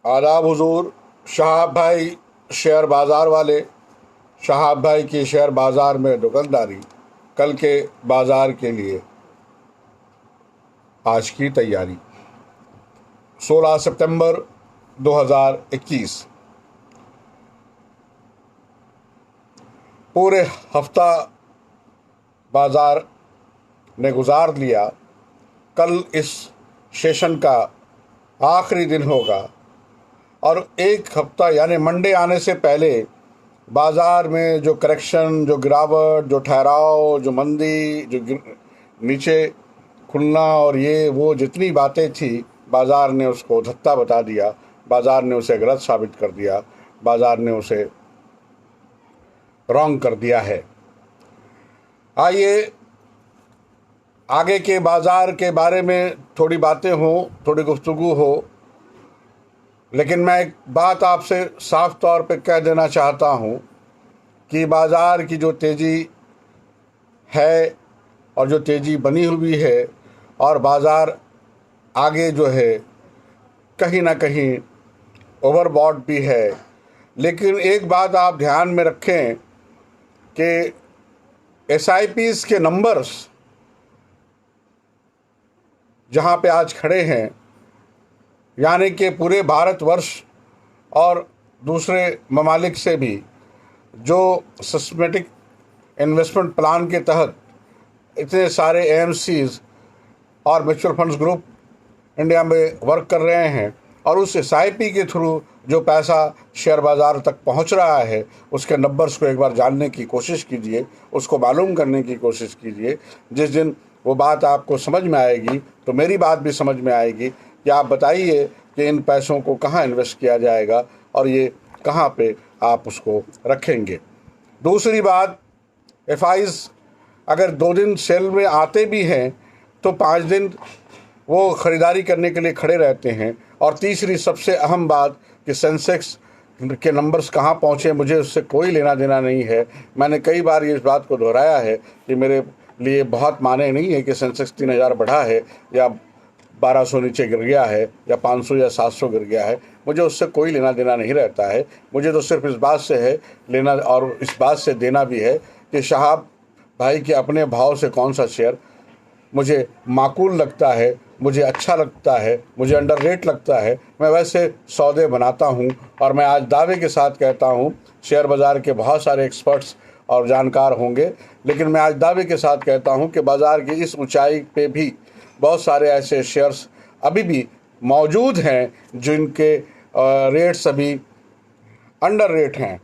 आदाब हुजूर। शहाब भाई शेयर बाज़ार वाले, शहाब भाई की शेयर बाज़ार में दुकानदारी, कल के बाज़ार के लिए आज की तैयारी। 16 सितंबर 2021। पूरे हफ्ता बाज़ार ने गुजार लिया। कल इस सेशन का आखिरी दिन होगा और एक हफ्ता यानी मंडे आने से पहले बाज़ार में जो करेक्शन, जो गिरावट, जो ठहराव, जो मंदी, नीचे खुलना और ये वो जितनी बातें थी, बाज़ार ने उसको धत्ता बता दिया, बाज़ार ने उसे गलत साबित कर दिया, बाज़ार ने उसे रॉन्ग कर दिया है। आइए आगे के बाज़ार के बारे में थोड़ी बातें हों, थोड़ी गुफ्तगू हो, लेकिन मैं एक बात आपसे साफ तौर पे कह देना चाहता हूँ कि बाज़ार की जो तेज़ी है और जो तेज़ी बनी हुई है और बाज़ार आगे जो है कहीं ना कहीं ओवरबॉट भी है। लेकिन एक बात आप ध्यान में रखें कि SIPs के नंबर्स जहाँ पे आज खड़े हैं, यानी कि पूरे भारतवर्ष और दूसरे ममालिक से भी जो सिस्टमेटिक इन्वेस्टमेंट प्लान के तहत इतने सारे AMCs और म्यूचुअल फंड्स ग्रुप इंडिया में वर्क कर रहे हैं और उस SIP के थ्रू जो पैसा शेयर बाज़ार तक पहुंच रहा है, उसके नंबर्स को एक बार जानने की कोशिश कीजिए, उसको मालूम करने की कोशिश कीजिए। जिस दिन वो बात आपको समझ में आएगी तो मेरी बात भी समझ में आएगी कि आप बताइए कि इन पैसों को कहाँ इन्वेस्ट किया जाएगा और ये कहाँ पे आप उसको रखेंगे। दूसरी बात, FIs अगर 2 दिन सेल में आते भी हैं तो 5 दिन वो ख़रीदारी करने के लिए खड़े रहते हैं। और तीसरी सबसे अहम बात कि सेंसेक्स के नंबर्स कहाँ पहुँचे, मुझे उससे कोई लेना देना नहीं है। मैंने कई बार इस बात को दोहराया है कि मेरे लिए बहुत माने नहीं है कि सेंसेक्स 3000 बढ़ा है या 1200 नीचे गिर गया है या 500 या 700 गिर गया है, मुझे उससे कोई लेना देना नहीं रहता है। मुझे तो सिर्फ इस बात से है लेना और इस बात से देना भी है कि शहाब भाई के अपने भाव से कौन सा शेयर मुझे माकूल लगता है, मुझे अच्छा लगता है, मुझे अंडर रेट लगता है, मैं वैसे सौदे बनाता हूँ। और मैं आज दावे के साथ कहता हूँ, शेयर बाज़ार के बहुत सारे एक्सपर्ट्स और जानकार होंगे, लेकिन मैं आज दावे के साथ कहता हूँ कि बाज़ार की इस ऊंचाई पे भी बहुत सारे ऐसे शेयर्स अभी भी मौजूद हैं जिनके रेट्स अभी अंडर रेट हैं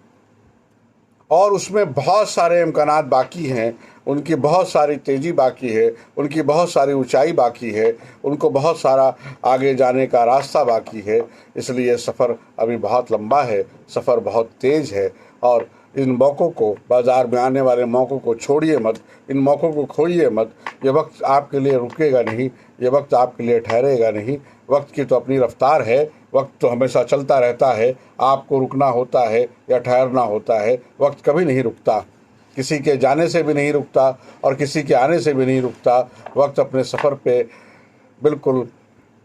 और उसमें बहुत सारे इम्कानात बाकी हैं, उनकी बहुत सारी तेज़ी बाकी है, उनकी बहुत सारी ऊंचाई बाकी है, उनको बहुत सारा आगे जाने का रास्ता बाकी है। इसलिए सफ़र अभी बहुत लंबा है, सफ़र बहुत तेज़ है और इन मौक़ों को, बाज़ार में आने वाले मौक़ों को छोड़िए मत, इन मौक़ों को खोइए मत। ये वक्त आपके लिए रुकेगा नहीं, ये वक्त आपके लिए ठहरेगा नहीं। वक्त की तो अपनी रफ्तार है, वक्त तो हमेशा चलता रहता है। आपको रुकना होता है या ठहरना होता है, वक्त कभी नहीं रुकता, किसी के जाने से भी नहीं रुकता और किसी के आने से भी नहीं रुकता। वक्त अपने सफ़र पे बिल्कुल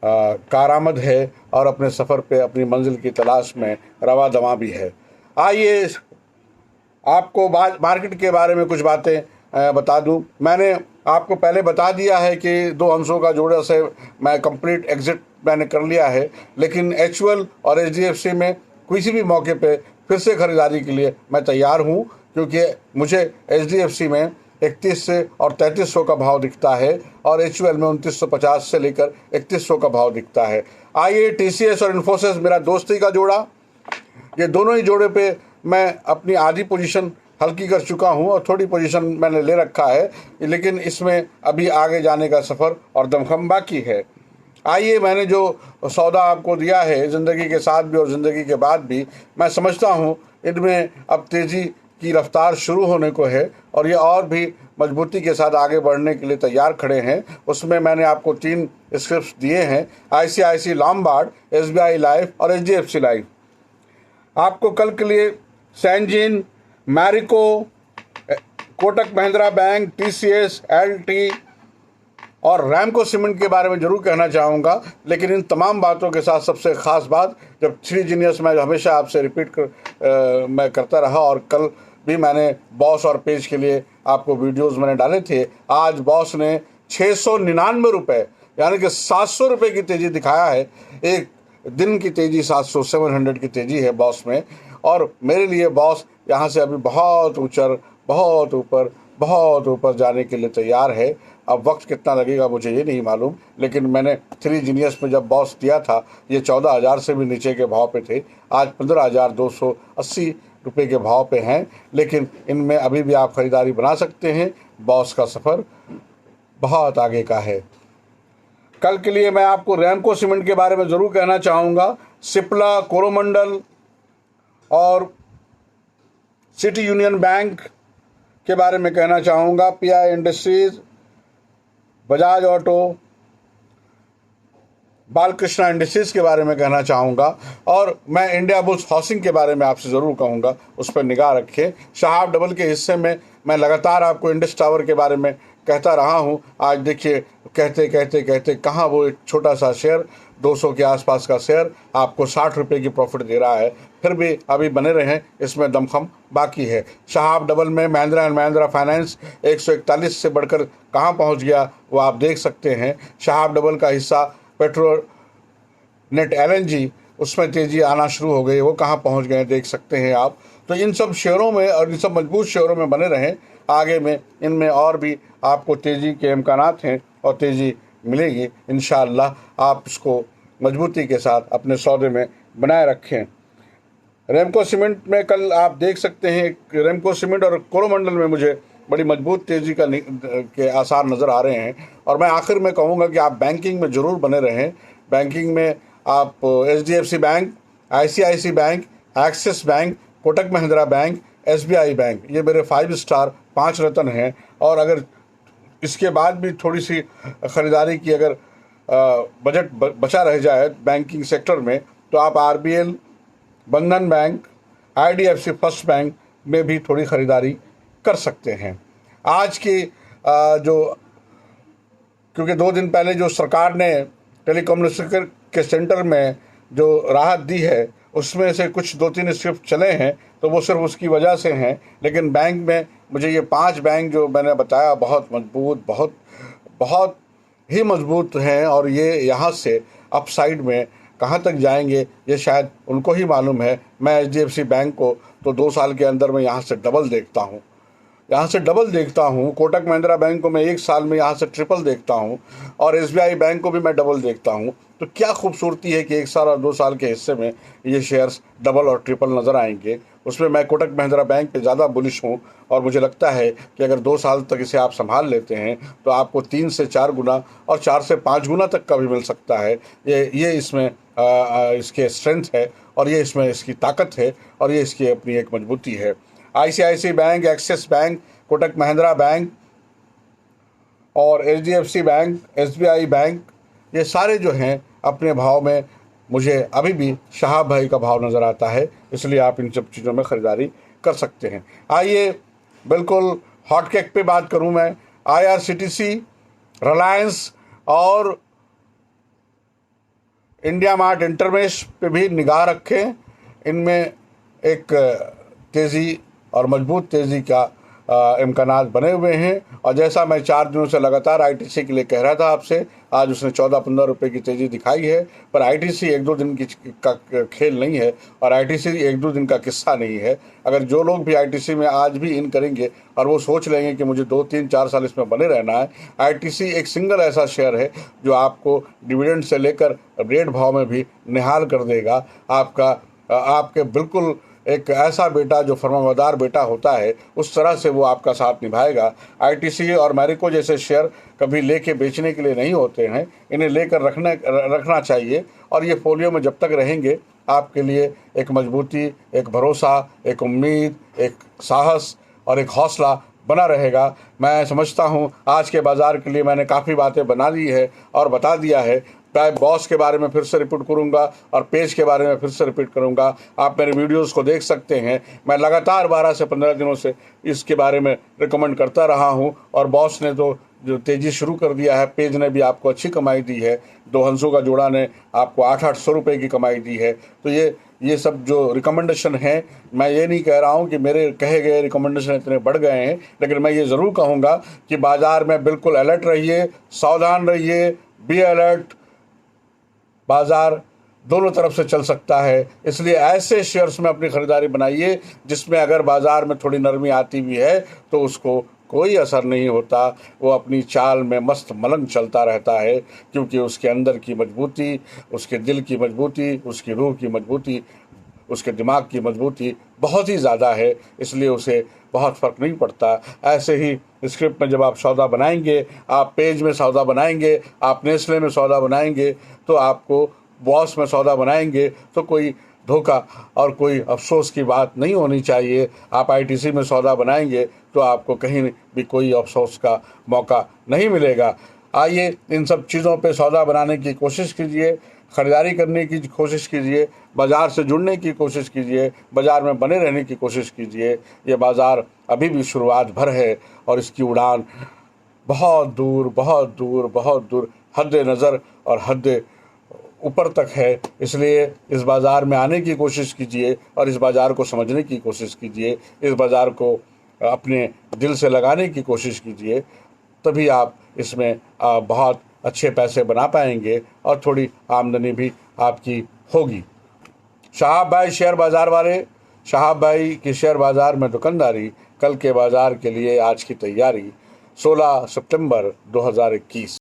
कारआमद है और अपने सफ़र पे अपनी मंजिल की तलाश में रवा दवा भी है। आइए आपको मार्केट के बारे में कुछ बातें बता दूं। मैंने आपको पहले बता दिया है कि 2 अंशों का जोड़ा से मैं कंप्लीट एग्जिट मैंने कर लिया है, लेकिन HUL और HDFC में किसी भी मौके पे फिर से ख़रीदारी के लिए मैं तैयार हूं, क्योंकि मुझे HDFC में 31 से और 3300 का भाव दिखता है और HUL में 2950 से लेकर 3100 का भाव दिखता है। आइए TCS और इन्फोसिस मेरा दोस्ती का जोड़ा, ये दोनों ही जोड़े पे मैं अपनी आधी पोजीशन हल्की कर चुका हूँ और थोड़ी पोजीशन मैंने ले रखा है, लेकिन इसमें अभी आगे जाने का सफ़र और दमखम बाकी है। आइए, मैंने जो सौदा आपको दिया है ज़िंदगी के साथ भी और ज़िंदगी के बाद भी, मैं समझता हूँ इनमें अब तेज़ी की रफ्तार शुरू होने को है और ये और भी मजबूती के साथ आगे बढ़ने के लिए तैयार खड़े हैं। उसमें मैंने आपको 3 स्क्रिप्ट्स दिए हैं, ICICI लॉम्बार्ड, SBI लाइफ और HDFC लाइफ। आपको कल के लिए Syngene, Marico, Kotak Mahindra bank, TCS, LT और रैमको सीमेंट के बारे में ज़रूर कहना चाहूँगा। लेकिन इन तमाम बातों के साथ सबसे ख़ास बात, जब थ्री जीनियस मैं हमेशा आपसे मैं करता रहा, और कल भी मैंने बॉस और पेज के लिए आपको वीडियोस मैंने डाले थे। आज बॉस ने 699 रुपये यानी कि 700 रुपये की तेज़ी दिखाया है। एक दिन की तेज़ी 700 की तेज़ी है बॉस में। और मेरे लिए बॉस यहाँ से अभी बहुत ऊपर जाने के लिए तैयार है। अब वक्त कितना लगेगा मुझे ये नहीं मालूम, लेकिन मैंने थ्री जीनियस में जब बॉस दिया था ये 14,000 से भी नीचे के भाव पे थे। आज 15,280 रुपये के भाव पे हैं, लेकिन इनमें अभी भी आप ख़रीदारी बना सकते हैं। बॉस का सफ़र बहुत आगे का है। कल के लिए मैं आपको रैमको सीमेंट के बारे में ज़रूर कहना चाहूँगा। सिप्ला, कोरोमंडल और सिटी यूनियन बैंक के बारे में कहना चाहूँगा। Pi industries, Bajaj auto, Balkrishna industries के बारे में कहना चाहूँगा। और मैं इंडिया बुल्स हाउसिंग के बारे में आपसे ज़रूर कहूँगा, उस पर निगाह रखें। शहाब डबल के हिस्से में मैं लगातार आपको इंडस टावर के बारे में कहता रहा हूँ। आज देखिए कहते कहाँ वो एक छोटा सा शेयर 200 के आसपास का शेयर आपको 60 रुपये की प्रॉफिट दे रहा है। फिर भी अभी बने रहें, इसमें दमखम बाकी है। शहाब डबल में महिंद्रा एंड महिंद्रा फाइनेंस 141 से बढ़कर कहाँ पहुँच गया वो आप देख सकते हैं। शहाब डबल का हिस्सा पेट्रोनेट LNG, उसमें तेज़ी आना शुरू हो गई, वो कहाँ पहुँच गए देख सकते हैं आप। तो इन सब शेयरों में और इन सब मजबूत शेयरों में बने रहें। आगे में इनमें और भी आपको तेज़ी के इम्कानात हैं और तेज़ी मिलेगी इंशाअल्लाह। आप इसको मजबूती के साथ अपने सौदे में बनाए रखें। रैमको सीमेंट में कल आप देख सकते हैं, रैमको सीमेंट और कोरोमंडल में मुझे बड़ी मजबूत तेज़ी के आसार नज़र आ रहे हैं। और मैं आखिर में कहूँगा कि आप बैंकिंग में ज़रूर बने रहें। बैंकिंग में आप HDFC bank, ICICI bank, axis bank, Kotak Mahindra bank, SBI bank, ये मेरे 5 स्टार 5 रत्न हैं। और अगर इसके बाद भी थोड़ी सी ख़रीदारी की अगर बजट बचा रह जाए बैंकिंग सेक्टर में, तो आप RBL, बंधन बैंक, IDFC फर्स्ट बैंक में भी थोड़ी ख़रीदारी कर सकते हैं। आज की क्योंकि 2 दिन पहले जो सरकार ने टेलीकम्युनिकेशन के सेंटर में जो राहत दी है, उसमें से कुछ 2-3 शिफ्ट चले हैं, तो वो सिर्फ उसकी वजह से हैं। लेकिन बैंक में मुझे ये 5 बैंक जो मैंने बताया बहुत मजबूत, बहुत ही मजबूत हैं। और ये यहाँ से अपसाइड में कहाँ तक जाएंगे ये शायद उनको ही मालूम है। मैं HDFC बैंक को तो 2 साल के अंदर में यहाँ से डबल देखता हूँ। कोटक महिंद्रा बैंक को मैं 1 साल में यहाँ से ट्रिपल देखता हूँ। और SBI बैंक को भी मैं डबल देखता हूँ। तो क्या खूबसूरती है कि 1 साल और 2 साल के हिस्से में ये शेयर्स डबल और ट्रिपल नज़र आएंगे। उसमें मैं कोटक महिंद्रा बैंक पे ज़्यादा बुलिश हूँ। और मुझे लगता है कि अगर 2 साल तक इसे आप संभाल लेते हैं तो आपको 3 से 4 गुना और 4 से 5 गुना तक का भी मिल सकता है। ये इसमें इसके स्ट्रेंथ है, और ये इसमें इसकी ताकत है, और ये इसकी अपनी एक मजबूती है। ICICI bank, axis bank, Kotak Mahindra bank और HDFC बैंक, SBI बैंक, ये सारे जो हैं अपने भाव में मुझे अभी भी शहाब भाई का भाव नज़र आता है। इसलिए आप इन सब चीज़ों में ख़रीदारी कर सकते हैं। आइए बिल्कुल हॉट केक पे बात करूं मैं। IRCTC, रिलायंस और इंडिया मार्ट इंटरमेश पे भी निगाह रखें। इनमें एक तेज़ी और मजबूत तेज़ी का इम्कानात बने हुए हैं। और जैसा मैं 4 दिनों से लगातार ITC के लिए कह रहा था आपसे, आज उसने 14-15 रुपये की तेज़ी दिखाई है। पर ITC 1-2 दिन का खेल नहीं है, और ITC 1-2 दिन का किस्सा नहीं है। अगर जो लोग भी ITC में आज भी इन करेंगे और वो सोच लेंगे कि मुझे 2-3-4 साल इसमें बने रहना है, ITC एक सिंगल ऐसा शेयर है जो आपको डिविडेंड से लेकर रेट भाव में भी निहाल कर देगा। आपके बिल्कुल एक ऐसा बेटा जो फर्मावदार बेटा होता है, उस तरह से वो आपका साथ निभाएगा। ITC और मैरिको जैसे शेयर कभी लेके बेचने के लिए नहीं होते हैं, इन्हें लेकर रखना चाहिए। और ये फोलियो में जब तक रहेंगे आपके लिए एक मजबूती, एक भरोसा, एक उम्मीद, एक साहस और एक हौसला बना रहेगा। मैं समझता हूँ आज के बाज़ार के लिए मैंने काफ़ी बातें बना ली है और बता दिया है। मैं बॉस के बारे में फिर से रिपीट करूंगा और पेज के बारे में फिर से रिपीट करूंगा। आप मेरे वीडियोस को देख सकते हैं। मैं लगातार 12 से 15 दिनों से इसके बारे में रिकमेंड करता रहा हूं, और बॉस ने तो जो तेज़ी शुरू कर दिया है। पेज ने भी आपको अच्छी कमाई दी है, दो हंसों का जोड़ा ने आपको 800 रुपये की कमाई दी है। तो ये सब जो रिकमेंडेशन है, मैं ये नहीं कह रहा हूँ कि मेरे कहे गए रिकमेंडेशन इतने बढ़ गए हैं, लेकिन मैं ये ज़रूर कहूँगा कि बाज़ार में बिल्कुल अलर्ट रहिए, सावधान रहिए, बी अलर्ट। बाज़ार दोनों तरफ से चल सकता है, इसलिए ऐसे शेयर्स में अपनी ख़रीदारी बनाइए जिसमें अगर बाज़ार में थोड़ी नरमी आती भी है तो उसको कोई असर नहीं होता, वो अपनी चाल में मस्त मलंग चलता रहता है, क्योंकि उसके अंदर की मजबूती, उसके दिल की मजबूती, उसकी रूह की मजबूती, उसके दिमाग की मजबूती बहुत ही ज़्यादा है, इसलिए उसे बहुत फ़र्क नहीं पड़ता। ऐसे ही स्क्रिप्ट में जब आप सौदा बनाएंगे, आप पेज में सौदा बनाएंगे, आप नेस्ले में सौदा बनाएंगे, तो आपको बॉस में सौदा बनाएंगे तो कोई धोखा और कोई अफसोस की बात नहीं होनी चाहिए। आप आईटीसी में सौदा बनाएंगे तो आपको कहीं भी कोई अफसोस का मौका नहीं मिलेगा। आइए इन सब चीज़ों पे सौदा बनाने की कोशिश कीजिए, ख़रीदारी करने की कोशिश कीजिए, बाज़ार से जुड़ने की कोशिश कीजिए, बाज़ार में बने रहने की कोशिश कीजिए। ये बाज़ार अभी भी शुरुआत भर है और इसकी उड़ान बहुत दूर बहुत दूर बहुत दूर हद नज़र और हद ऊपर तक है। इसलिए इस बाज़ार में आने की कोशिश कीजिए और इस बाज़ार को समझने की कोशिश कीजिए, इस बाज़ार को अपने दिल से लगाने की कोशिश कीजिए, तभी आप इसमें बहुत अच्छे पैसे बना पाएंगे और थोड़ी आमदनी भी आपकी होगी। शहाब भाई शेयर बाज़ार वाले, शहाब भाई की शेयर बाज़ार में दुकानदारी, कल के बाज़ार के लिए आज की तैयारी, 16 सितंबर 2021।